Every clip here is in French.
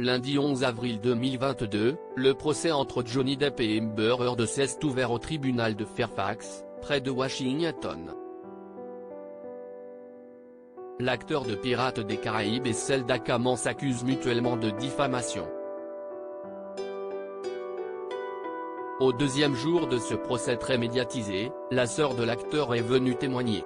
Lundi 11 avril 2022, le procès entre Johnny Depp et Amber Heard s'est ouvert au tribunal de Fairfax, près de Washington. L'acteur de Pirates des Caraïbes et celle d'Akaman s'accusent mutuellement de diffamation. Au deuxième jour de ce procès très médiatisé, la sœur de l'acteur est venue témoigner.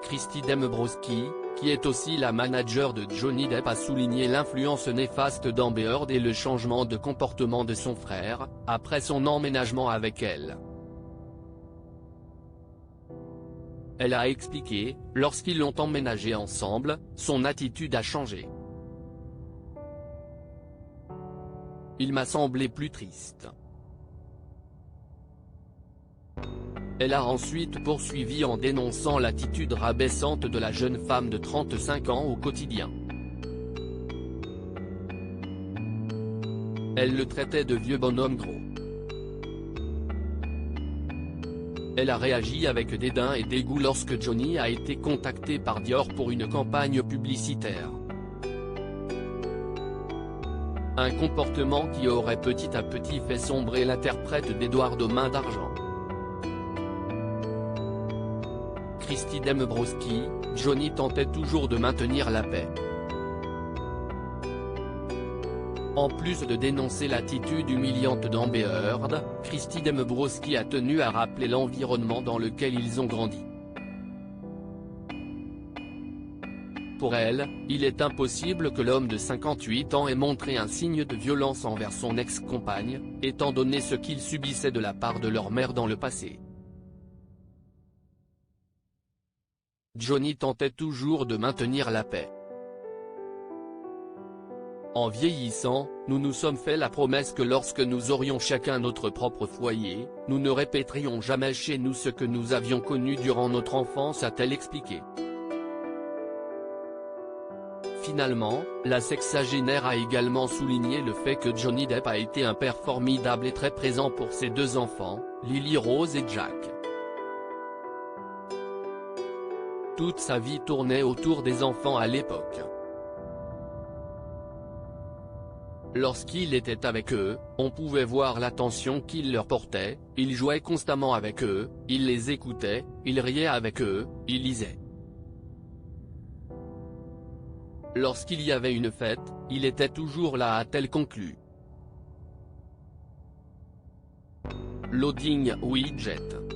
Christy Dembrowski, qui est aussi la manager de Johnny Depp, a souligné l'influence néfaste d'Amber Heard et le changement de comportement de son frère, après son emménagement avec elle. Elle a expliqué, lorsqu'ils ont emménagé ensemble, son attitude a changé. Il m'a semblé plus triste. Elle a ensuite poursuivi en dénonçant l'attitude rabaissante de la jeune femme de 35 ans au quotidien. Elle le traitait de vieux bonhomme gros. Elle a réagi avec dédain et dégoût lorsque Johnny a été contacté par Dior pour une campagne publicitaire. Un comportement qui aurait petit à petit fait sombrer l'interprète d'Edward aux mains d'argent. Christy Dembrowski, Johnny tentait toujours de maintenir la paix. En plus de dénoncer l'attitude humiliante d'Amber Heard, Christy Dembrowski a tenu à rappeler l'environnement dans lequel ils ont grandi. Pour elle, il est impossible que l'homme de 58 ans ait montré un signe de violence envers son ex-compagne, étant donné ce qu'il subissait de la part de leur mère dans le passé. Johnny tentait toujours de maintenir la paix. En vieillissant, nous nous sommes fait la promesse que lorsque nous aurions chacun notre propre foyer, nous ne répéterions jamais chez nous ce que nous avions connu durant notre enfance, a-t-elle expliqué. Finalement, la sexagénaire a également souligné le fait que Johnny Depp a été un père formidable et très présent pour ses deux enfants, Lily Rose et Jack. Toute sa vie tournait autour des enfants à l'époque. Lorsqu'il était avec eux, on pouvait voir l'attention qu'il leur portait, il jouait constamment avec eux, il les écoutait, il riait avec eux, il lisait. Lorsqu'il y avait une fête, il était toujours là, a-t-elle conclu. Loading Widget.